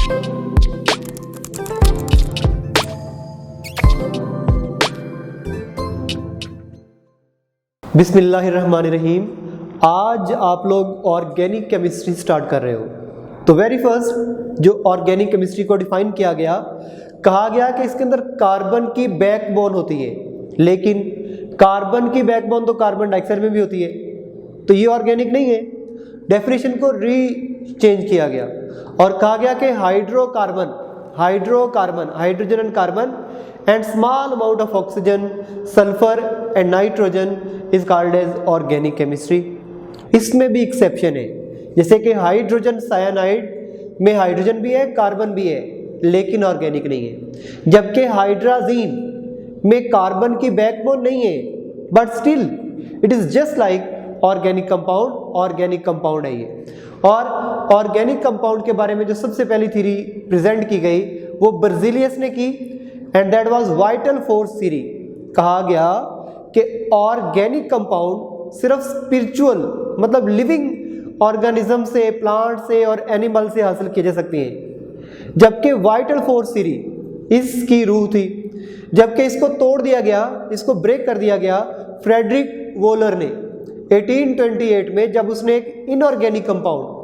बिस्मिल्लाहिर्रहमानिर्रहीम। आज आप लोग ऑर्गेनिक केमिस्ट्री स्टार्ट कर रहे हो। तो वेरी फर्स्ट जो ऑर्गेनिक केमिस्ट्री को डिफाइन किया गया, कहा गया कि इसके अंदर कार्बन की बैकबोन होती है, लेकिन कार्बन की बैकबोन तो कार्बन डाइऑक्साइड में भी होती है, तो ये ऑर्गेनिक नहीं है। डेफिनेशन को चेंज किया गया और कहा गया कि hydrocarbon hydrogen and carbon and small amount of oxygen, sulphur and nitrogen is called as organic chemistry. इसमें भी एक्सेप्शन है, जैसे कि हाइड्रोजन साइनाइड में हाइड्रोजन भी है, कार्बन भी है, लेकिन ऑर्गेनिक नहीं है। जबकि हाइड्राजीन में कार्बन की बैकबोन नहीं है, but still it is just like organic compound है ये। और ऑर्गेनिक कंपाउंड के बारे में जो सबसे पहली थ्योरी प्रेजेंट की गई वो बर्ज़िलियस ने की, and that was vital force theory. कहा गया कि ऑर्गेनिक कंपाउंड सिर्फ स्पिरिचुअल मतलब लिविंग ऑर्गेनिज्म से, प्लांट से और एनिमल से हासिल किए जा सकते हैं, जबकि वाइटल फोर्स थ्योरी इसकी रूह थी। जबकि इसको तोड़ दिया गया, इसको ब्रेक कर दिया गया फ्रेडरिक वोलर ने 1828 में, जब उसने एक इनऑर्गेनिक कंपाउंड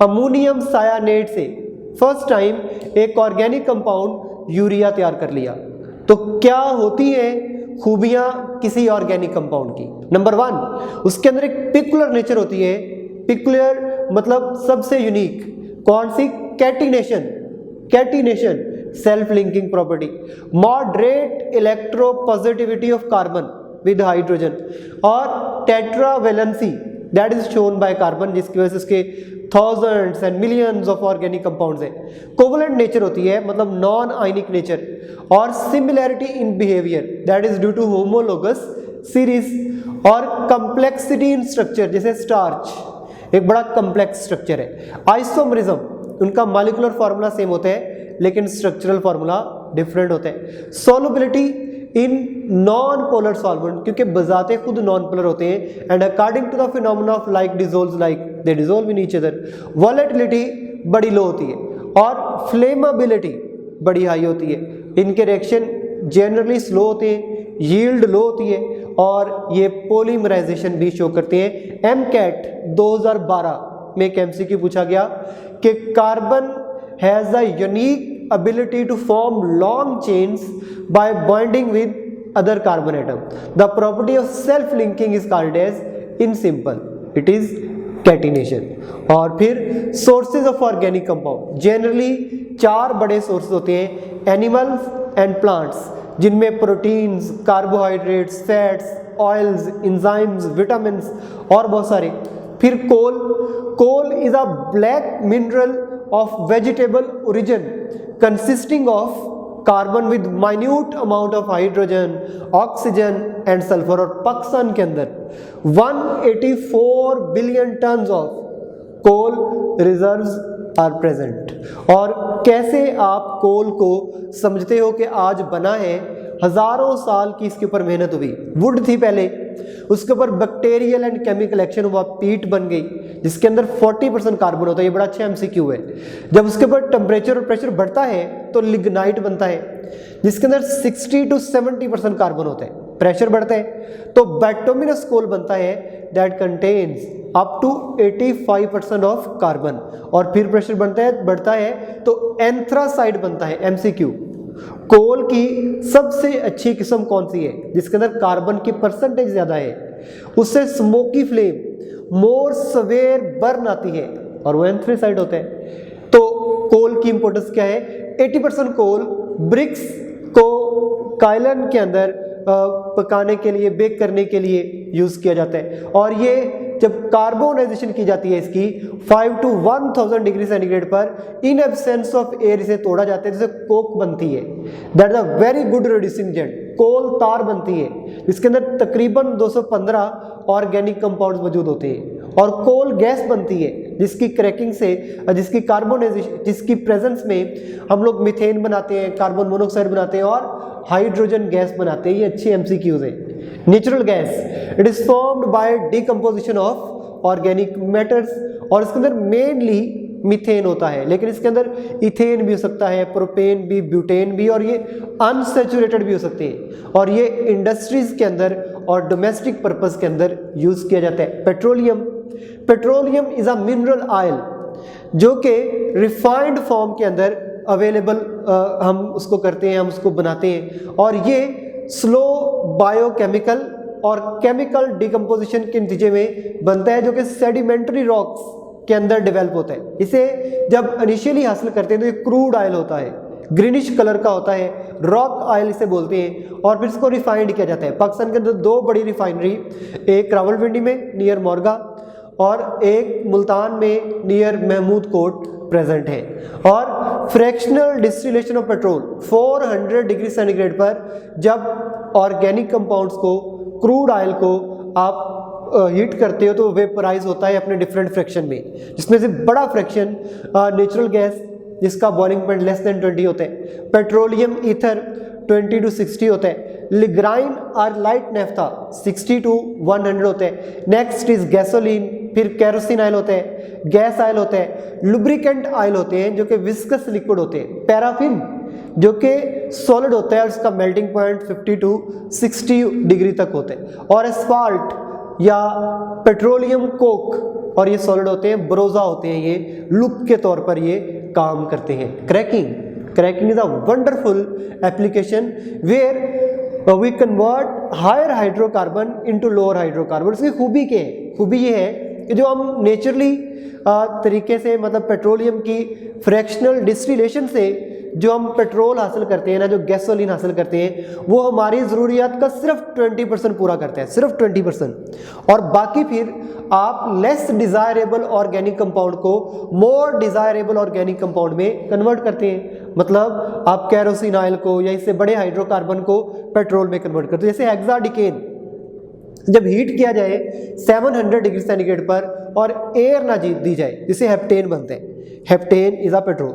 अमोनियम सायानेट से फर्स्ट टाइम एक ऑर्गेनिक कंपाउंड यूरिया तैयार कर लिया। तो क्या होती है खूबियां किसी ऑर्गेनिक कंपाउंड की? नंबर 1, उसके अंदर एक पिकुलर नेचर होती है। पिकुलर मतलब सबसे यूनिक। कौन सी? Catenation, self linking property, moderate electropositivity of carbon with hydrogen, और tetravalency that is shown by carbon, जिसकी वजह से इसके thousands and millions of organic compounds है। कोवलेंट नेचर होती है, मतलब नॉन आयनिक नेचर, और similarity in behaviour that is due to homologous series, और कम्प्लेक्सिटी इन स्ट्रक्चर, जैसे स्टार्च एक बड़ा कम्प्लेक्स स्ट्रक्चर है। आइसोमरिज्म, उनका मॉलिक्यूलर फार्मूला सेम होता है लेकिन स्ट्रक्चरल फार्मूला डिफरेंट होता है। Solubility in non polar solvent, क्योंकि बजाते खुद नॉन पोलर होते हैं, and according to the phenomena of like dissolves like they dissolve in each other. Volatility बड़ी लो होती है और फ्लेमेबिलिटी बड़ी हाई होती है। इनके रिएक्शन जनरली स्लो होते हैं, यील्ड लो होती है, और ये पॉलीमराइजेशन भी शो करते हैं। MCAT 2012 में एक MCQ पूछा गया कि carbon has a unique ability to form long chains by bonding with other carbon atom. The property of self linking is called as, in simple, it is catenation. और फिर sources of organic compound, generally 4 बड़े sources होते हैं, animals and plants, जिनमें proteins, carbohydrates, fats, oils, enzymes, vitamins और बहुत सारे। फिर coal is a black mineral of vegetable origin consisting of carbon with minute amount of hydrogen, oxygen and sulphur, और पाकिस्तान के अंदर 184 billion tons of coal reserves are present. और कैसे आप कोल को समझते हो कि आज बना है? हजारों साल की इसके ऊपर मेहनत हुई। वुड थी पहले, उसके ऊपर बैक्टीरियल एंड केमिकल एक्शन हुआ, पीट बन गई जिसके अंदर 40% कार्बन होता है। ये बड़ा अच्छा MCQ है। जब उसके ऊपर टेम्परेचर और प्रेशर बढ़ता है तो लिग्नाइट बनता है जिसके अंदर 60 to 70% कार्बन होता है। प्रेशर बढ़ता है तो बैटोमिनस कोल बनता है that contains up to 85% of carbon, और फिर प्रेशर बढ़ता है तो एंथ्रासाइड बनता है। MCQ, कोल की सबसे अच्छी किस्म कौन सी है? जिसके अंदर कार्बन की परसेंटेज ज्यादा है, उससे स्मोकी फ्लेम, मोर सवेयर बर्न आती है, और वो एंथ्रासाइड होता है। तो कोल की इंपॉर्टेंस क्या है? 80% कोल ब्रिक्स को काइलन के अंदर पकाने के लिए, बेक करने के लिए यूज किया जाता है, और ये जब कार्बोनाइजेशन की जाती है इसकी 5 to 1000 डिग्री सेंटीग्रेड पर, इन एब्सेंस ऑफ एयर इसे तोड़ा जाता है, जिससे कोक बनती है। That is a very good reducing agent. Coal tar बनती है इसके अंदर तकरीबन 215 ऑर्गेनिक कंपाउंड्स मौजूद होते हैं, और कोल गैस बनती है जिसकी क्रैकिंग से, जिसकी कार्बोनाइजेशन, जिसकी प्रेजेंस में हम लोग मीथेन बनाते हैं, कार्बन मोनोऑक्साइड बनाते हैं और हाइड्रोजन गैस बनाते हैं। ये अच्छे MCQs हैं। Natural gas, it is formed by decomposition of organic matters, और इसके अंदर मेनली मीथेन होता है, लेकिन इसके अंदर इथेन भी हो सकता है, प्रोपेन भी, ब्यूटेन भी, और ये अनसैचुरेटेड भी हो सकते हैं, और ये इंडस्ट्रीज के अंदर और डोमेस्टिक पर्पस के अंदर यूज किया जाता है। Petroleum, petroleum is a mineral oil जो कि रिफाइंड फॉर्म के अंदर अवेलेबल हम उसको करते हैं, हम उसको बनाते हैं, और ये स्लो बायोकेमिकल और केमिकल डिकम्पोजिशन के नतीजे में बनता है, जो कि सेडिमेंट्री रॉक्स के अंदर डेवलप होता है। इसे जब इनिशियली हासिल करते हैं तो ये क्रूड ऑयल होता है, ग्रीनिश कलर का होता है, रॉक ऑयल इसे बोलते हैं, और फिर इसको रिफाइंड किया जाता है। पाकिस्तान के अंदर दो बड़ी रिफाइनरी, एक रावलपिंडी में नियर मोरगा और एक मुल्तान में नियर महमूद कोट प्रेजेंट है। और fractional distillation of petrol 400 degree centigrade पर जब ऑर्गेनिक कंपाउंड्स को, क्रूड ऑयल को आप हीट करते हो तो वेपराइज होता है अपने डिफरेंट फ्रैक्शन में, जिसमें से बड़ा फ्रैक्शन नेचुरल गैस जिसका बॉइलिंग पॉइंट लेस देन 20 होता है, पेट्रोलियम ईथर 20 to 60 होता है, लिग्राइन और लाइट नेफ्था 60 to 100 होते हैं। नेक्स्ट इज गैसोलीन, फिर केरोसिन ऑयल होते हैं, गैस ऑयल होते हैं, लुब्रिकेंट ऑयल होते हैं जो कि विस्कस लिक्विड होते हैं, पैराफिन जो कि सॉलिड होता है और उसका मेल्टिंग पॉइंट 50 to 60 डिग्री तक होता है, और एस्फाल्ट या पेट्रोलियम कोक, और ये सॉलिड होते हैं, ब्रोजा होते हैं, ये लुक के तौर पर ये काम करते हैं। Cracking, cracking is a wonderful application where we convert higher hydrocarbon into lower hydrocarbon. इसकी खूबी क्या है? खूबी ये है कि जो हम नेचुरली तरीके से, मतलब पेट्रोलियम की फ्रैक्शनल डिस्टिलेशन से जो हम पेट्रोल हासिल करते हैं ना, जो गैसोलीन हासिल करते हैं, वो हमारी ज़रूरियात का सिर्फ 20% पूरा करते हैं, सिर्फ 20%, और बाकी फिर आप लेस डिज़ायरेबल ऑर्गेनिक कंपाउंड को मोर डिज़ायरेबल ऑर्गेनिक कंपाउंड में कन्वर्ट करते हैं। मतलब आप केरोसिन ऑयल को या इससे बड़े हाइड्रोकार्बन को पेट्रोल में कन्वर्ट करते हैं। जैसे हेक्साडिकेन जब हीट किया जाए 700 डिग्री सेंटीग्रेड पर और एयर ना दी जाए, जिसे हेप्टेन बनते हैं, हेप्टेन इज अ पेट्रोल,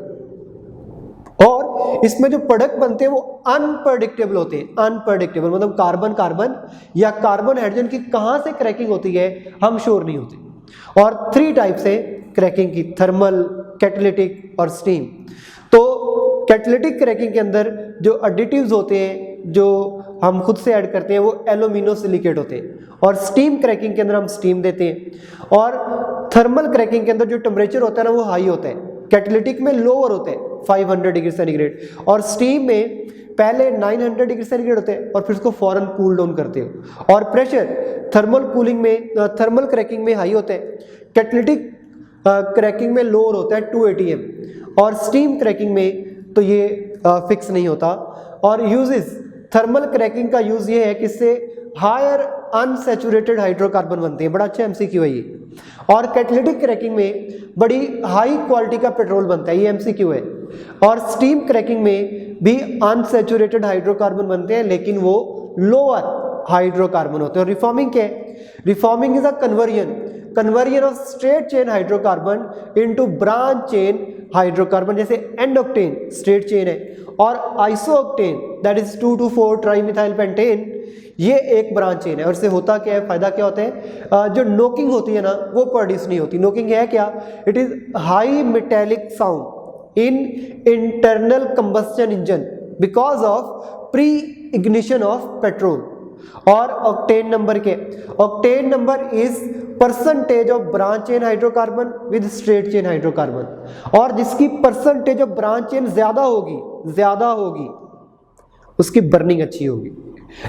और इसमें जो प्रोडक्ट बनते हैं वो अनप्रडिक्टेबल होते हैं। अनप्रडिक्टेबल मतलब कार्बन कार्बन या कार्बन हाइड्रोजन की कहाँ से क्रैकिंग होती है हम श्योर नहीं होते। और 3 टाइप से क्रैकिंग की, थर्मल, कैटालिटिक और स्टीम। तो कैटालिटिक क्रैकिंग के अंदर जो एडिटिव्स होते हैं जो हम खुद से ऐड करते हैं वो एल्यूमिनो सिलिकेट होते हैं, और स्टीम क्रैकिंग के अंदर हम स्टीम देते हैं। और थर्मल क्रैकिंग के अंदर जो टेम्परेचर होता है ना वो हाई होता है, कैटालिटिक में लोअर होते हैं 500 डिग्री सेंटीग्रेड, और स्टीम में पहले 900 डिग्री सेंटीग्रेड होते हैं और फिर उसको फौरन कूल डाउन करते हो। और प्रेशर थर्मल कूलिंग में, थर्मल क्रैकिंग में हाई होता है, कैटालिटिक क्रैकिंग में लोअर होता है 2 atm, और स्टीम क्रैकिंग में तो ये फिक्स नहीं होता। और यूजेस, थर्मल क्रैकिंग का यूज ये है कि इससे हायर अनसैचुरेटेड हाइड्रोकार्बन बनते हैं, बड़ा अच्छा एमसीक्यू है ये। और कैटालिटिक क्रैकिंग में बड़ी हाई क्वालिटी का पेट्रोल बनता है, ये एमसीक्यू है। और स्टीम क्रैकिंग में भी अनसैचुरेटेड हाइड्रोकार्बन बनते हैं लेकिन वो लोअर हाइड्रोकार्बन होते हैं। और रिफॉर्मिंग क्या है? Reforming is a conversion of straight chain hydrocarbon into branch chain hydrocarbon. जैसे एंड ऑक्टेन स्ट्रेट चेन है, और isooctane that is 2 to 4 trimethyl pentane, ये एक ब्रांच चेन है। और इससे होता क्या है, फायदा क्या होता है? जो नोकिंग होती है ना वो प्रोड्यूस नहीं होती। नोकिंग है क्या? It is high metallic sound in internal combustion engine because of pre ignition of petrol. और ऑक्टेन नंबर के, octane number is percentage of branch chain hydrocarbon with straight chain hydrocarbon, और जिसकी percentage of branch chain ज्यादा होगी उसकी burning अच्छी होगी।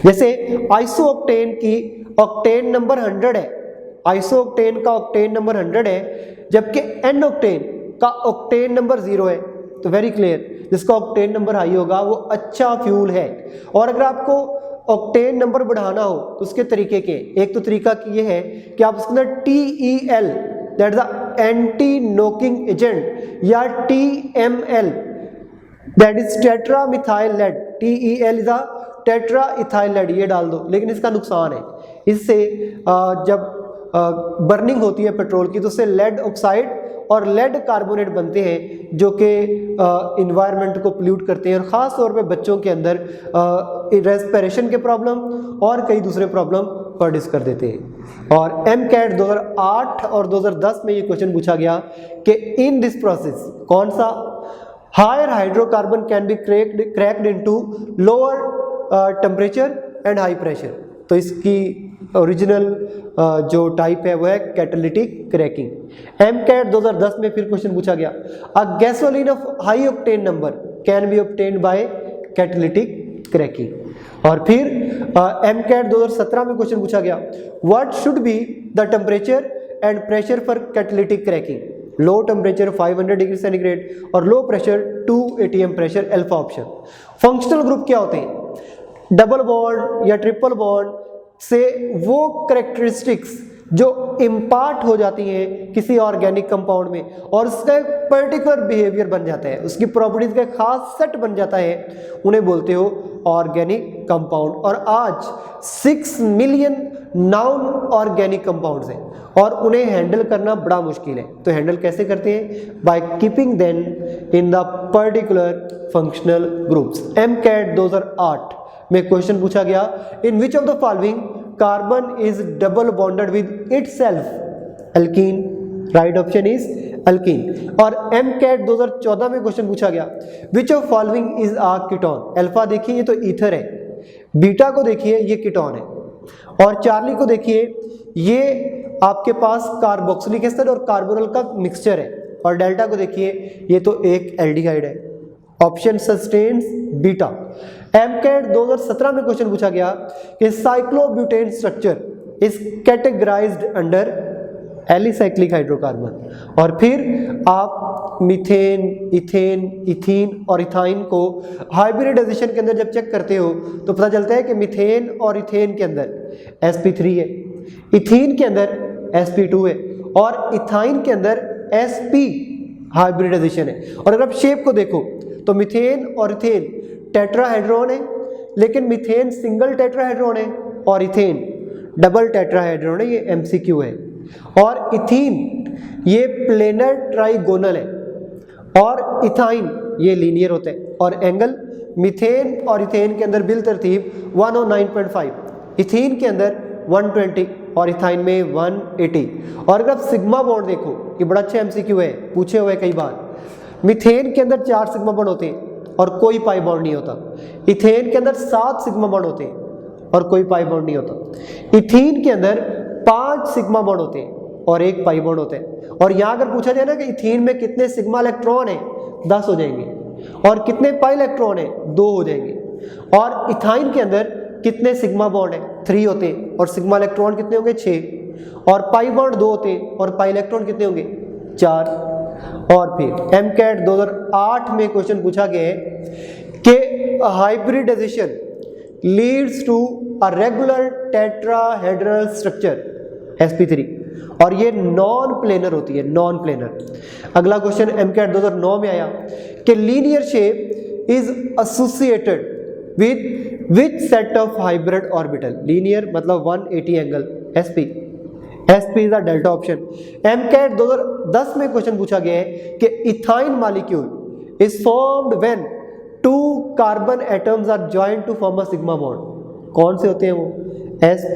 जैसे आइसोऑक्टेन की ऑक्टेन नंबर 100 है, आइसोऑक्टेन का ऑक्टेन नंबर 100 है, जबकि एन ऑक्टेन का ऑक्टेन नंबर 0 है। तो वेरी क्लियर, जिसका ऑक्टेन नंबर हाई होगा वो अच्छा फ्यूल है। और अगर आपको ऑक्टेन नंबर बढ़ाना हो तो उसके तरीके के, एक तो तरीका ये है कि आप उसके अंदर TEL that is the anti knocking agent, या TML that is tetra methyl lead, TEL is a tetra ethyl lead, ये डाल दो। लेकिन इसका नुकसान है, इससे जब बर्निंग होती है पेट्रोल की तो उससे लेड ऑक्साइड और लेड कार्बोनेट बनते हैं जो कि इन्वायरमेंट को पोल्यूट करते हैं, और ख़ास तौर पे बच्चों के अंदर रेस्पिरेशन के प्रॉब्लम और कई दूसरे प्रॉब्लम प्रोड्यूस कर देते हैं। और MCAT 2008 और 2010 में ये क्वेश्चन पूछा गया कि इन दिस प्रोसेस कौन सा higher hydrocarbon can be cracked into lower temperature and high pressure. तो इसकी ओरिजिनल जो टाइप है वो है कैटालिटिक क्रैकिंग। MCAT 2010 में फिर क्वेश्चन पूछा गया a gasoline of high octane number can be obtained by catalytic cracking. और फिर MCAT 2017 में क्वेश्चन पूछा गया what should be the temperature and pressure for catalytic cracking. Low temperature 500 degree centigrade और low pressure 2 atm pressure, alpha option. Functional group क्या होते हैं? Double bond या ट्रिपल बॉन्ड से वो कैरेक्टरिस्टिक्स जो इम्पार्ट हो जाती हैं किसी ऑर्गेनिक कंपाउंड में और उसका एक पर्टिकुलर बिहेवियर बन जाता है, उसकी प्रॉपर्टीज का खास सेट बन जाता है, उन्हें बोलते हो ऑर्गेनिक कंपाउंड। और आज 6 मिलियन नॉन ऑर्गेनिक कंपाउंड्स हैं और उन्हें हैंडल करना बड़ा मुश्किल है। तो हैंडल कैसे करते हैं? By keeping them in the particular functional groups. MCAT 2008 में क्वेश्चन पूछा गया in which of the following carbon is double bonded with itself? Alkene. Right option is alkene. और MCAT 2014 में क्वेश्चन पूछा गया which of following is a ketone? Alpha देखिए ये तो ईथर है, बीटा को देखिए ये कीटोन है, और चार्ली को देखिए ये आपके पास कार्बोक्सिलिक एसिड और कार्बोनल का मिक्सचर है, और डेल्टा को देखिए ये तो एक एल्डिहाइड है। Option sustains beta. MCAT 2017 में क्वेश्चन पूछा गया कि cyclobutane structure is categorised under alicyclic hydrocarbon. और फिर आप मीथेन, इथेन, इथीन और इथाइन को हाइब्रिडाइजेशन के अंदर जब चेक करते हो तो पता चलता है कि मीथेन और इथेन के अंदर sp3 है, इथीन के अंदर sp2 है और इथाइन के अंदर sp हाइब्रिडाइजेशन है। और अगर आप शेप को देखो तो मीथेन और इथेन टेट्राहेड्रॉन है, लेकिन मीथेन सिंगल टेट्राहेड्रॉन है और इथेन डबल टेट्राहेड्रॉन है, ये MCQ है। और इथीन ये प्लेनर ट्राइगोनल है और इथाइन ये लीनियर होता है। और एंगल मीथेन और इथेन के अंदर बिल तरतीब 109.5, इथीन के अंदर 120 और इथाइन में 180। और अगर आप सिग्मा बॉन्ड देखो, ये बड़ा अच्छा MCQ है, पूछे हुए कई बार। मीथेन के अंदर 4 सिग्मा बॉन्ड होते हैं और कोई पाई बॉन्ड नहीं होता। इथेन के अंदर 7 सिग्मा बॉन्ड होते हैं और कोई पाई बॉन्ड नहीं होता। इथीन के अंदर 5 सिग्मा बॉन्ड होते हैं और एक पाई बॉन्ड होता है। और यहाँ अगर पूछा जाए ना कि इथीन में कितने सिग्मा इलेक्ट्रॉन है, 10 हो जाएंगे, और कितने पाई इलेक्ट्रॉन है, 2 हो जाएंगे। और इथाइन के अंदर कितने सिग्मा बॉन्ड है, 3 होते हैं, और सिग्मा इलेक्ट्रॉन कितने होंगे, 6, और पाई बॉन्ड 2 होते हैं और पाई इलेक्ट्रॉन कितने होंगे, 4। और फिर MCAT 2008 में क्वेश्चन पूछा गया है कि hybridisation leads to a regular tetrahedral structure sp3, और ये नॉन प्लेनर होती है, नॉन प्लेनर। अगला क्वेश्चन MCAT 2009 में आया कि linear shape is associated with which set of hybrid orbital? Linear मतलब 180 angle, sp is the delta option. MCAT 2010 में क्वेश्चन पूछा गया है कि ethyne molecule is formed when 2 carbon atoms are joined to form a sigma bond. कौन से होते हैं वो? sp।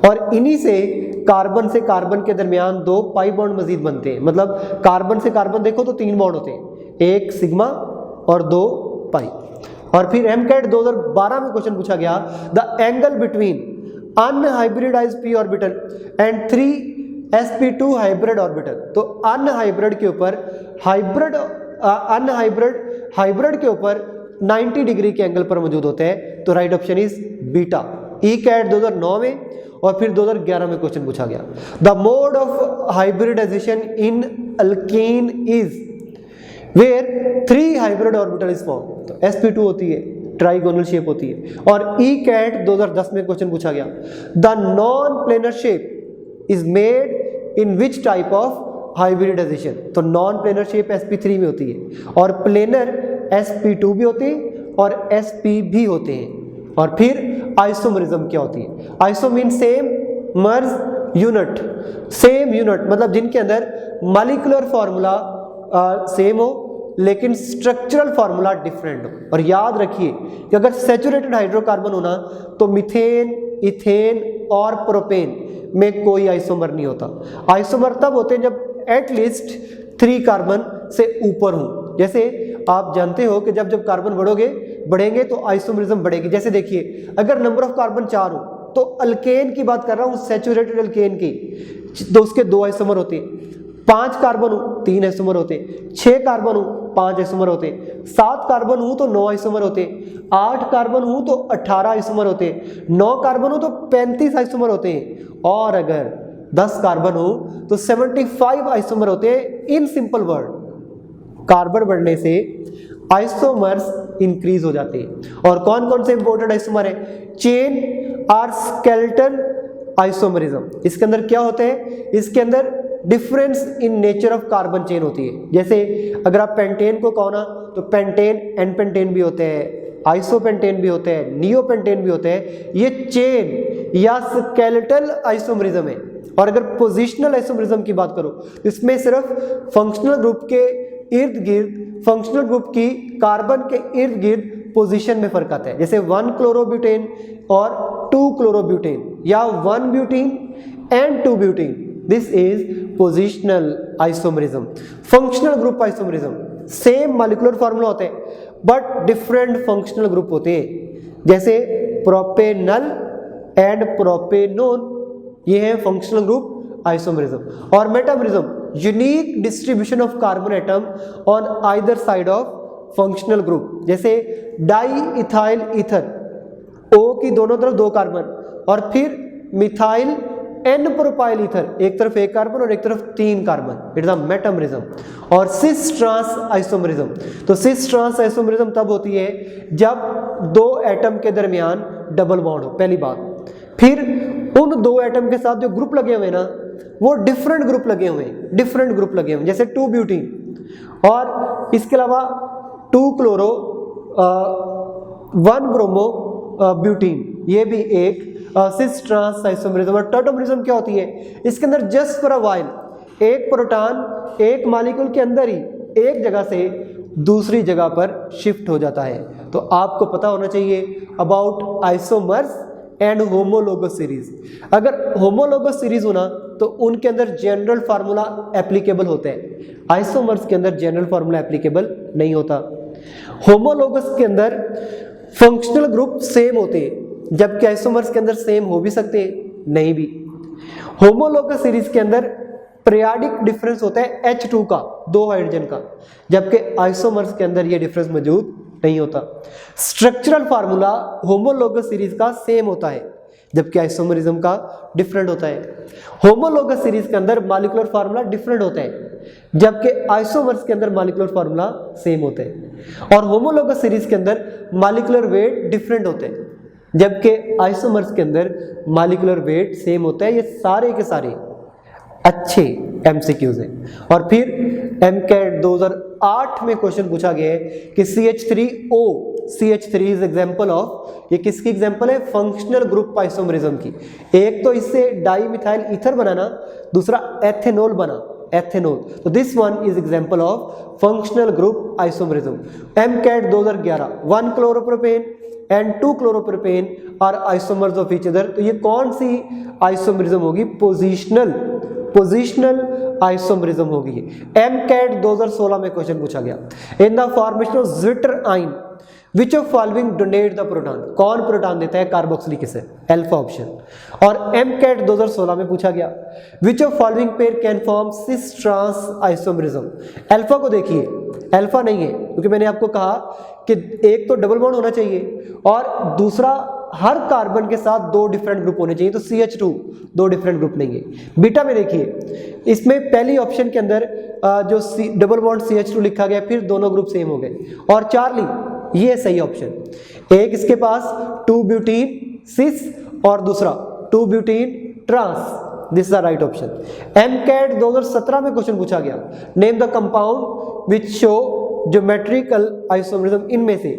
और इन्हीं से कार्बन के दरमियान 2 पाई बॉन्ड मजीद बनते हैं। मतलब कार्बन से कार्बन देखो तो 3 बॉन्ड होते हैं, 1 सिग्मा और 2 पाई। और फिर MCAT 2012 में क्वेश्चन पूछा गया the angle between unhybridised p orbital and 3 sp2 hybrid orbital. तो अनहाइब्रिड के ऊपर हाइब्रिड के ऊपर 90 डिग्री के एंगल पर मौजूद होते हैं। तो right option is beta. ECAT 2009 में और फिर 2011 में क्वेश्चन पूछा गया the mode of hybridisation in alkene is where 3 hybrid orbital is form. तो sp2 होती है, ट्राइगोनल शेप होती है। और ECAT 2010 में क्वेश्चन पूछा गया the non planar shape is made in which type of hybridisation. तो नॉन प्लेनर शेप sp3 में होती है और प्लेनर sp2 भी होते हैं और sp भी होते हैं। और फिर आइसोमरिज्म क्या होती है? आइसो मीन सेम, मर्ज यूनिट, सेम यूनिट मतलब जिनके अंदर मॉलिक्यूलर फार्मूला सेम हो लेकिन स्ट्रक्चरल फार्मूला डिफरेंट हो। और याद रखिए कि अगर सैचुरेटेड हाइड्रोकार्बन होना तो मीथेन, इथेन और प्रोपेन में कोई आइसोमर नहीं होता। आइसोमर तब होते हैं जब एटलीस्ट 3 कार्बन से ऊपर हो। जैसे आप जानते हो कि जब जब कार्बन बढ़ेंगे तो आइसोमरिज्म बढ़ेगी। जैसे देखिए, अगर नंबर ऑफ कार्बन 4 हो तो अल्केन की बात कर रहा हूँ, सैचुरेटेड अल्केन की, तो उसके 2 आइसोमर होते हैं। 5 कार्बन हो 3 आइसोमर होते, 6 कार्बन हो 5 आइसोमर होते, 7 कार्बन हो तो 9 आइसोमर होते, 8 कार्बन हो तो 18 आइसोमर होते, 9 कार्बन हो तो 35 आइसोमर होते हैं, और अगर 10 कार्बन हो तो 75 आइसोमर होते हैं। इन सिंपल वर्ड, कार्बन बढ़ने से आइसोमर्स इंक्रीज हो जाते हैं। और कौन कौन से इंपॉर्टेंट आइसोमर है? चेन और स्केलेटन आइसोमरिज्म। इसके अंदर क्या होते हैं? इसके अंदर difference in nature of carbon chain होती है। जैसे अगर आप पेंटेन को कहो ना, तो पेंटेन एन पेंटेन भी होते हैं, आइसोपेंटेन भी होते हैं, नियोपेंटेन भी होते हैं। ये चेन या स्केलेटल आइसोमरिज्म है। और अगर पोजिशनल आइसोमरिज्म की बात करो तो इसमें सिर्फ फंक्शनल ग्रुप के इर्द गिर्द, फंक्शनल ग्रुप की कार्बन के इर्द गिर्द पोजीशन में फर्क आता है। जैसे 1 क्लोरोब्यूटेन और 2 क्लोरोब्यूटेन, या 1 butene and 2 butene. This is positional isomerism. Functional group isomerism, same molecular formula होते हैं बट डिफरेंट फंक्शनल ग्रुप होते हैं। जैसे प्रोपेनल एंड प्रोपेनोन, ये है फंक्शनल ग्रुप आइसोमरिज्म। और metamerism, unique distribution of carbon atom on either side of functional group. जैसे di ethyl ether, O की दोनों तरफ 2 कार्बन, और फिर मिथाइल एन प्रोपाइल ईथर, एक तरफ 1 कार्बन और एक तरफ 3 carbon, it is a metamerism. और सिस ट्रांस आइसोमरिज्म, तो सिस ट्रांस आइसोमरिज्म तब होती है जब 2 एटम के दरमियान डबल बॉन्ड हो, पहली बात। फिर उन 2 एटम के साथ जो ग्रुप लगे हुए ना, वो डिफरेंट ग्रुप लगे हुए हैं, जैसे 2 ब्यूटीन, और इसके अलावा 2 क्लोरो 1 ब्रोमो ब्यूटीन, ये भी एक सिस ट्रांस आइसोमरिज्म। और टॉटोमरिज्म क्या होती है? इसके अंदर जस्ट फॉर अ व्हाइल एक प्रोटॉन एक मॉलिक्यूल के अंदर ही एक जगह से दूसरी जगह पर शिफ्ट हो जाता है। तो आपको पता होना चाहिए about isomers and homologous series. अगर होमोलोगस सीरीज होना तो उनके अंदर जनरल फार्मूला एप्लीकेबल होता है, आइसोमर्स के अंदर जनरल फार्मूला एप्लीकेबल नहीं होता। होमोलोगस के अंदर फंक्शनल ग्रुप सेम होते हैं, जबकि आइसोमर्स के अंदर सेम हो भी सकते हैं, नहीं भी। होमोलोगस सीरीज के अंदर पीरियोडिक डिफरेंस होता है H2 का, 2 हाइड्रोजन का, जबकि आइसोमर्स के अंदर ये डिफरेंस मौजूद नहीं होता। स्ट्रक्चरल फार्मूला होमोलोगस सीरीज का सेम होता है, जबकि आइसोमरिज्म का डिफरेंट होता है। होमोलोगस सीरीज के अंदर मॉलिक्यूलर फार्मूला डिफरेंट होता है, जबकि आइसोमर्स के अंदर मॉलिक्यूलर फार्मूला सेम होता है। और होमोलोगस सीरीज के अंदर मॉलिक्यूलर वेट डिफरेंट होते हैं, जबकि आइसोमर्स के अंदर मॉलिक्यूलर वेट सेम होता है। ये सारे के सारे अच्छे एमसीक्यूज हैं। और फिर एमकेट 2008 में क्वेश्चन पूछा गया है कि CH3O, CH3 is example of, ये किसकी एग्जांपल है? फंक्शनल ग्रुप आइसोमरिज्म की। एक तो इससे डाई मिथाइल ईथर बनाना, दूसरा एथेनॉल बना, एथेनॉल। तो this one is example of functional group isomerism. MCAT 2011, 1 chloropropane and 2 chloropropane are isomers of each other. तो ये कौन सी आइसोमरिज्म होगी? पोजिशनल आइसोमरिज्म होगी। एमकेट 2016 में क्वेश्चन पूछा गया, in the formation of zwitter ion which of following donate the proton, कौन प्रोटॉन देता है कार्बोक्सिलिक एसिड? Alpha option. और एमकेट 2016 में पूछा गया, which of following pair can form cis trans isomerism. Alpha को देखिए, अल्फा नहीं है, क्योंकि मैंने आपको कहा कि एक तो डबल बॉन्ड होना चाहिए और दूसरा हर कार्बन के साथ 2 डिफरेंट ग्रुप होने चाहिए, तो CH2 2 डिफरेंट ग्रुप नहीं है। बीटा में देखिए, इसमें पहली ऑप्शन के अंदर जो डबल बॉन्ड CH2 लिखा गया, फिर दोनों ग्रुप सेम हो गए। और चार्ली, ये सही ऑप्शन। एक इसके पास 2 ब्यूटीन सिस और दूसरा 2 butene trans, this is the right option. MCAT 2017 में क्वेश्चन पूछा गया, name the compound which show geometrical isomerism इनमें से,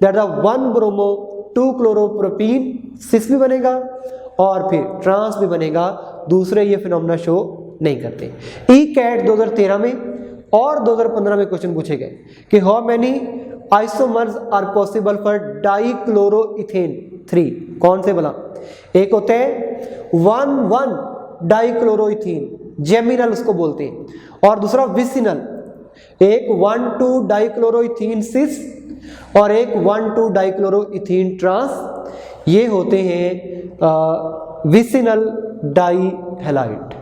that the 1 bromo 2 chloropropene, cis भी बनेगा और फिर ट्रांस भी बनेगा, दूसरे ये फिनोमेना शो नहीं करते। ECAT 2013 में और 2015 में क्वेश्चन पूछे गए कि how many isomers are possible for dichloroethane. 3 कौन से भला? एक होते हैं 1,1 डाइक्लोरोइथीन, जेमिनल उसको बोलते हैं, और दूसरा विसिनल, एक 1,2 डाइक्लोरोइथीन सिस और एक 1,2 डाइक्लोरोइथीन ट्रांस, ये होते हैं विसिनल डाई हैलाइड।